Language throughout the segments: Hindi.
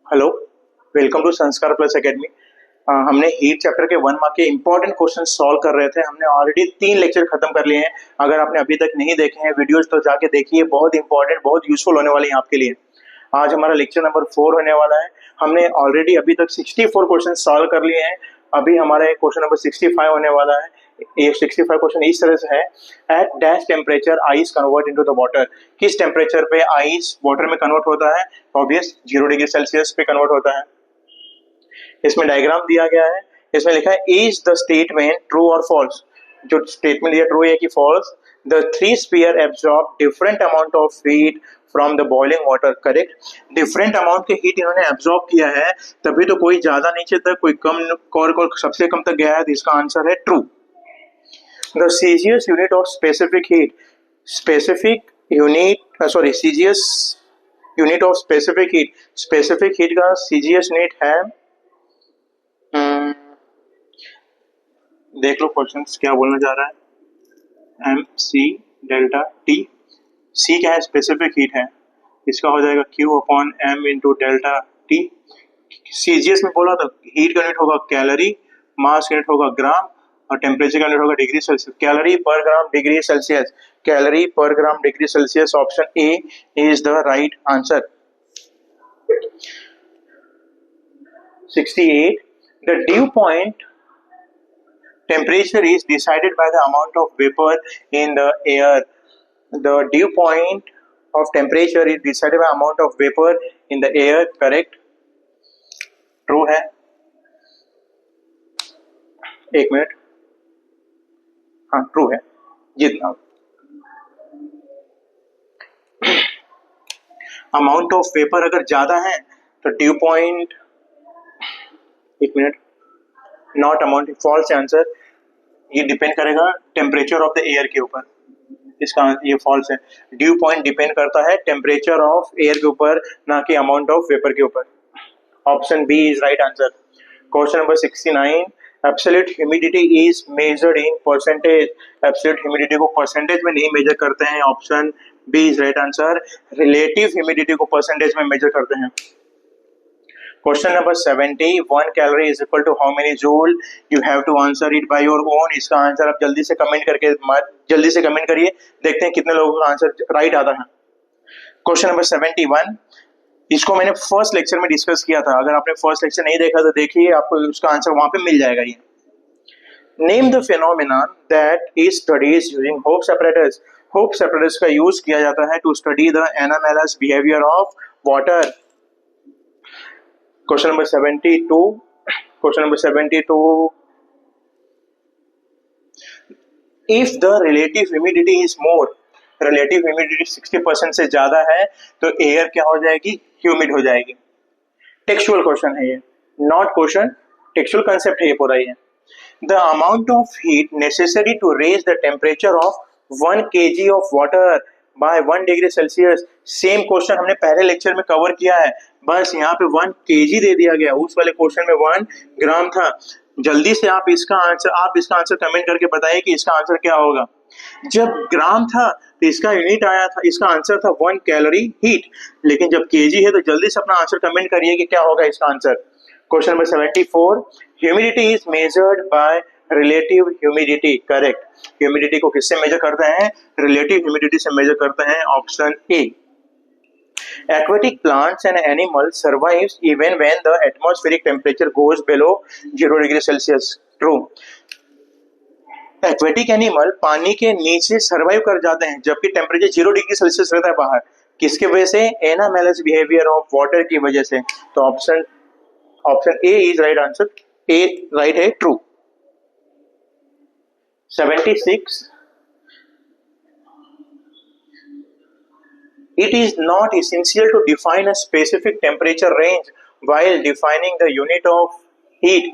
हेलो, वेलकम टू संस्कार प्लस एकेडमी। हमने हीट चैप्टर के 1 मार्क के इंपॉर्टेंट क्वेश्चन सॉल्व कर रहे थे। हमने ऑलरेडी 3 लेक्चर खत्म कर लिए हैं। अगर आपने अभी तक नहीं देखे हैं वीडियोस तो जाके देखिए, बहुत इंपॉर्टेंट, बहुत यूजफुल होने वाली हैं आपके लिए। आज हमारा लेक्चर नंबर 4 होने वाला है। हमने ऑलरेडी अभी तक 64 क्वेश्चन सॉल्व कर लिए हैं। अभी हमारे क्वेश्चन नंबर 65 होने वाला है। ये 65 क्वेश्चन इस तरह से है। At dash temperature ice convert into the water. किस टेम्परेचर पे आइस वाटर में कन्वर्ट होता है? ऑब्वियस 0 डिग्री सेल्सियस पे कन्वर्ट होता है। इसमें डायग्राम दिया गया है। इसमें लिखा है इज द स्टेटमेंट ट्रू और फॉल्स। जो स्टेटमेंट दिया ट्रू है कि false? The three sphere absorb different amount of heat from the boiling water. Correct. Different amount के हीट इन्होंने एब्जॉर्ब किया है, तभी तो कोई ज्यादा नीचे तक, कोई कम और सबसे कम तक गया है, तो इसका आंसर है true. The सीजियस unit of specific heat. सीजियस unit of specific heat. Specific heat का सीजियस यूनिट है, देख लो क्वेश्चंस क्या बोलना चाह रहा है। M C delta T. C क्या है? स्पेसिफिक हीट है। इसका हो जाएगा Q upon M into delta T. CGS में बोला तो हीट का यूनिट होगा कैलोरी, मास यूनिट होगा ग्राम और टेम्परेचर का यूनिट होगा डिग्री सेल्सियस। कैलोरी पर ग्राम डिग्री सेल्सियस। कैलोरी पर gram degree Celsius. Option A is the right answer. 68. The dew point temperature is decided by the amount of vapor in the air. The dew point of temperature is decided by amount of vapor in the air. Correct? True है। एक मिनट, हाँ ट्रू है। जितना अमाउंट ऑफ वेपर अगर ज्यादा है तो ड्यू पॉइंट, एक minute, not amount, false answer. ये डिपेंड करेगा टेम्परेचर ऑफ द एयर के ऊपर। इसका ये फॉल्स है। ड्यू पॉइंट डिपेंड करता है टेम्परेचर ऑफ एयर के ऊपर, ना कि अमाउंट ऑफ वेपर के ऊपर। Option B is right answer. Question number 69. Absolute humidity is measured in percentage. Absolute humidity को परसेंटेज में नहीं मेजर करते हैं। Option B is right answer. Relative humidity को परसेंटेज में मेजर करते हैं। Question number 70. 1 calorie is equal to how many joule? You have to answer it by your own. इसका आंसर आप जल्दी से कमेंट करिए, देखते हैं कितने लोगों का आंसर राइट आता है। Question number 71. इसको मैंने फर्स्ट लेक्चर में डिस्कस किया था। अगर आपने फर्स्ट लेक्चर नहीं देखा तो देखिए, आपको उसका आंसर वहां पे मिल जाएगा। ये name the phenomenon that is studies using Hope's apparatus। Hope's apparatus का यूज किया जाता है to study the anomalous behaviour of water. Question number 72. Question number 72. If the relative humidity is more, relative humidity 60% से ज्यादा है तो एयर क्या हो जाएगी? ह्यूमिड हो जाएगी। टेक्सचुअल क्वेश्चन है ये, नॉट क्वेश्चन, टेक्सचुअल कंसेप्ट है ये पूरा। ये the amount of heat necessary to raise the temperature of 1 kg of water by 1 degree Celsius. Same question हमने पहले लेक्चर में कवर किया है, बस यहाँ पे 1 kg दे दिया गया। उस वाले क्वेश्चन में 1 ग्राम था। जल्दी से आप इसका आंसर कमेंट करके बताइए कि इसका आंसर क्या होगा। जब ग्राम था तो इसका यूनिट आया था, इसका आंसर था 1 कैलोरी हीट, लेकिन जब केजी है तो जल्दी से अपना आंसर कमेंट करिए कि क्या होगा इसका answer. Question number 74. Humidity is measured by relative humidity. Correct. Humidity को किससे मेजर करते हैं? रिलेटिव ह्यूमिडिटी से मेजर करते हैं। Option A. Aquatic plants and animals survives even when the atmospheric temperature goes below 0 degree Celsius. True. Aquatic animal पानी के नीचे सर्वाइव कर जाते हैं जबकि टेम्परेचर 0 डिग्री सेल्सियस रहता है बाहर। किसके वजह से? एनामेलस बिहेवियर ऑफ वाटर की वजह से। तो option A is right answer. A right है, true. 76. It is not essential to define a specific temperature range while defining the unit of heat.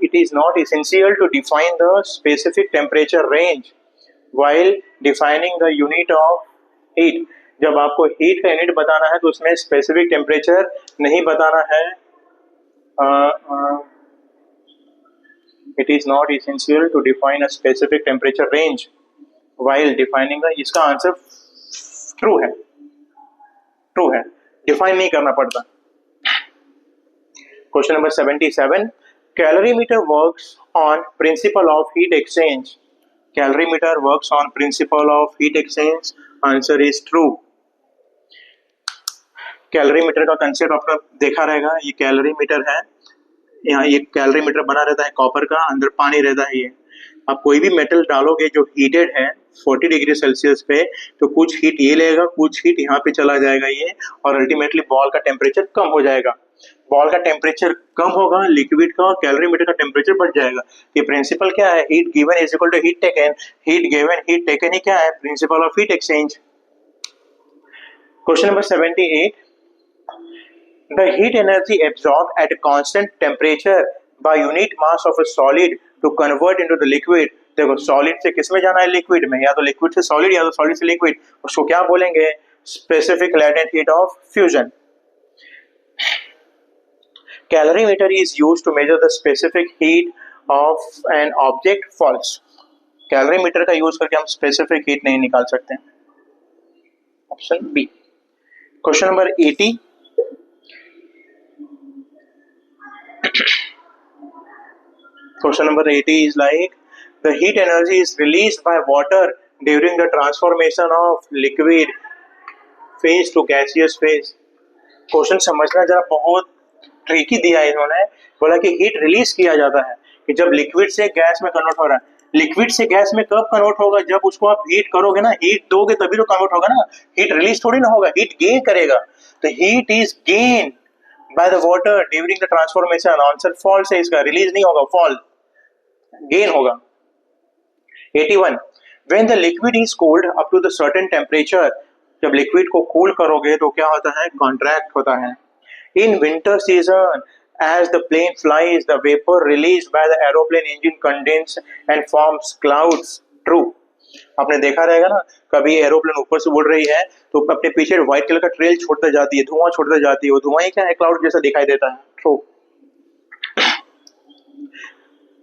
It is not essential to define the specific temperature range while defining the unit of heat. जब आपको हीट का यूनिट बताना है तो उसमें स्पेसिफिक टेम्परेचर नहीं बताना है। It is not essential to define a specific temperature range while defining the, इसका आंसर ट्रू है, डिफाइन नहीं करना पड़ता। Question number 77. Calorimeter works on principle of heat exchange. Calorimeter works on principle of heat exchange. Answer is true. Calorimeter का कंसेप्ट आपने देखा रहेगा, ये कैलोरीमीटर है, यहाँ ये कैलोरीमीटर बना रहता है कॉपर का, अंदर पानी रहता है। ये आप कोई भी मेटल डालोगे जो हीटेड है 40 डिग्री सेल्सियस पे, तो कुछ हीट ये लेगा, कुछ हीट यहाँ पे चला जाएगा ये, और अल्टीमेटली बॉल का टेम्परेचर कम हो जाएगा। बॉल का टेम्परेचर कम होगा लिक्विड का, और कैलोरीमीटर का टेम्परेचर बढ़ जाएगा। ये प्रिंसिपल क्या है? Heat given is equal to heat taken. Heat given heat taken ही क्या है? Principle of heat exchange. Question number 78. The heat energy absorbed at a constant temperature by unit mass of a solid to convert into the liquid. देखो सॉलिड से किस में जाना है? लिक्विड में। या तो लिक्विड से सॉलिड या तो सॉलिड से लिक्विड। उसको क्या बोलेंगे? Specific latent heat of fusion. Calorimeter is used to measure the specific heat of an object. False. Calorimeter का यूज करके हम स्पेसिफिक हीट नहीं निकाल सकते। Option B. Question number 80. Question number 80 is like, the heat energy is released by water during the transformation of liquid phase to gaseous phase. Question समझना जरा, बहुत ट्रिकी दिया है इन्होंने। बोला कि हीट रिलीज किया जाता है कि जब लिक्विड से गैस में कन्वर्ट हो रहा है। लिक्विड से गैस में कब कन्वर्ट होगा? जब उसको आप हीट करोगे ना, हीट दोगे तभी तो कन्वर्ट होगा ना। हीट रिलीज थोड़ी ना होगा, हीट गेन करेगा। तो heat is gain by the water during the transformation. Answer false है इसका, रिलीज नहीं होगा, फॉल गेन होगा। 81. When the liquid is cooled up to the certain temperature, जब लिक्विड को कूल करोगे तो क्या होता है? कॉन्ट्रैक्ट होता है। In winter season, as the plane flies, the vapor released by the aeroplane engine condense and forms clouds. True. आपने देखा रहेगा ना, कभी एरोप्लेन ऊपर से उड़ रही है तो अपने पीछे व्हाइट कलर का ट्रेल छोड़ता जाती है, धुआं छोड़ता जाती है, वो धुआं ही क्या है? क्लाउड जैसा दिखाई देता है। True.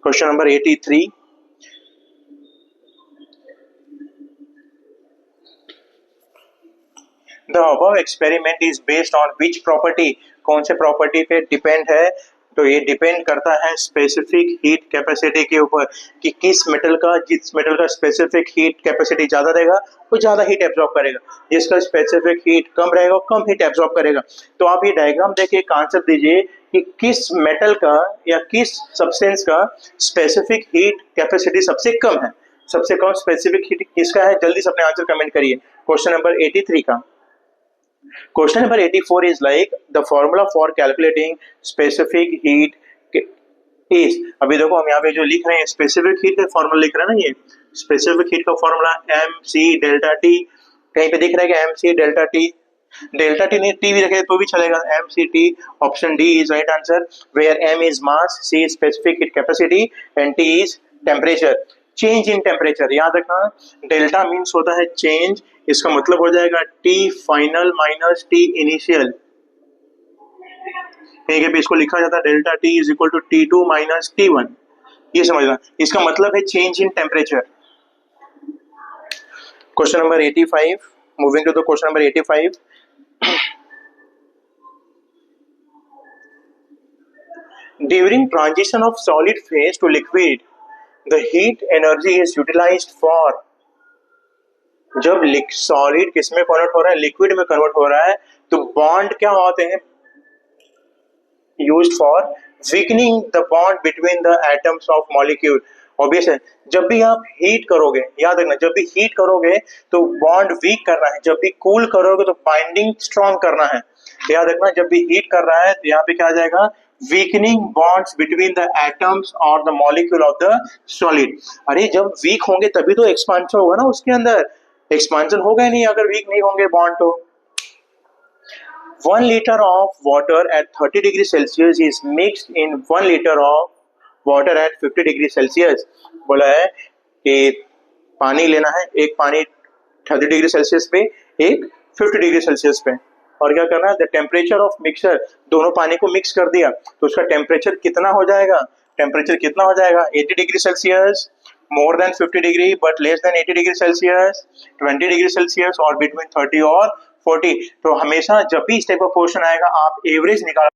Question number 83. The above experiment is based on which property? कौन से प्रॉपर्टी पे डिपेंड है? तो ये डिपेंड करता है स्पेसिफिक हीट कैपेसिटी के ऊपर, कि किस मेटल का, जिस मेटल का स्पेसिफिक हीट कैपेसिटी ज्यादा रहेगा वो ज्यादा हीट एब्जॉर्ब करेगा, जिसका स्पेसिफिक हीट कम रहेगा वो कम हीट एब्जॉर्ब करेगा। तो आप ये डायग्राम देखिए, एक आंसर दीजिए कि किस मेटल का या किस सब्सटेंस का स्पेसिफिक हीट कैपेसिटी सबसे कम है। सबसे कम स्पेसिफिक हीट किसका है? जल्दी से अपने आंसर कमेंट करिए। क्वेश्चन नंबर 83 का। Question number 84 is like, the formula for calculating specific heat is, अभी देखो हम यहाँ पे जो लिख रहे हैं स्पेसिफिक हीट का फॉर्मूला लिख रहे हैं ना, ये स्पेसिफिक हीट का फॉर्मूला mc डेल्टा t, कहीं पे दिख रहा है कि mc delta t, delta T नहीं टी भी रखे तो भी चलेगा। mct, option D is right answer, where m is mass, c is specific heat capacity and t is temperature. Change in temperature याद रखना, डेल्टा मीन्स होता है चेंज, इसका मतलब हो जाएगा T final minus T initial. इसको लिखा जाता है delta T is equal to T2 minus T1, ये समझना, इसका मतलब है change in temperature. Question number 85, moving to the question number 85। During transition of solid phase to liquid, the heat energy is utilized for, जब सॉलिड किस में कन्वर्ट हो रहा है? लिक्विड में कन्वर्ट हो रहा है, तो बॉन्ड क्या होते हैं? Used for weakening the bond between the atoms of molecule. Obvious है, जब भी आप हीट करोगे, याद रखना, जब भी हीट करोगे तो बॉन्ड वीक करना है, जब भी कूल करोगे तो बाइंडिंग स्ट्रॉन्ग करना है। याद रखना, जब भी हीट कर रहा है तो यहाँ पे क्या आ जाएगा? Weakening bonds between the atoms और the molecule of the solid. अरे जब वीक होंगे तभी तो एक्सपांशन होगा ना उसके अंदर, एक्सपांशन होगा ही नहीं अगर वीक नहीं होंगे बॉन्ड। तो 1 liter of water at 30 degree Celsius is mixed in 1 liter of water at 50 degree Celsius। बोला है कि पानी लेना है, एक पानी 30 डिग्री सेल्सियस पे, एक 50 डिग्री सेल्सियस पे, और क्या करना है? द टेम्परेचर ऑफ मिक्सचर, दोनों पानी को मिक्स कर दिया तो उसका टेम्परेचर कितना हो जाएगा? टेम्परेचर कितना हो जाएगा? 80 degree Celsius, more than 50 degree but less than 80 degree Celsius, 20 degree Celsius और बिटवीन 30 और 40। तो हमेशा जब भी इस टाइप का क्वेश्चन आएगा आप एवरेज निकाल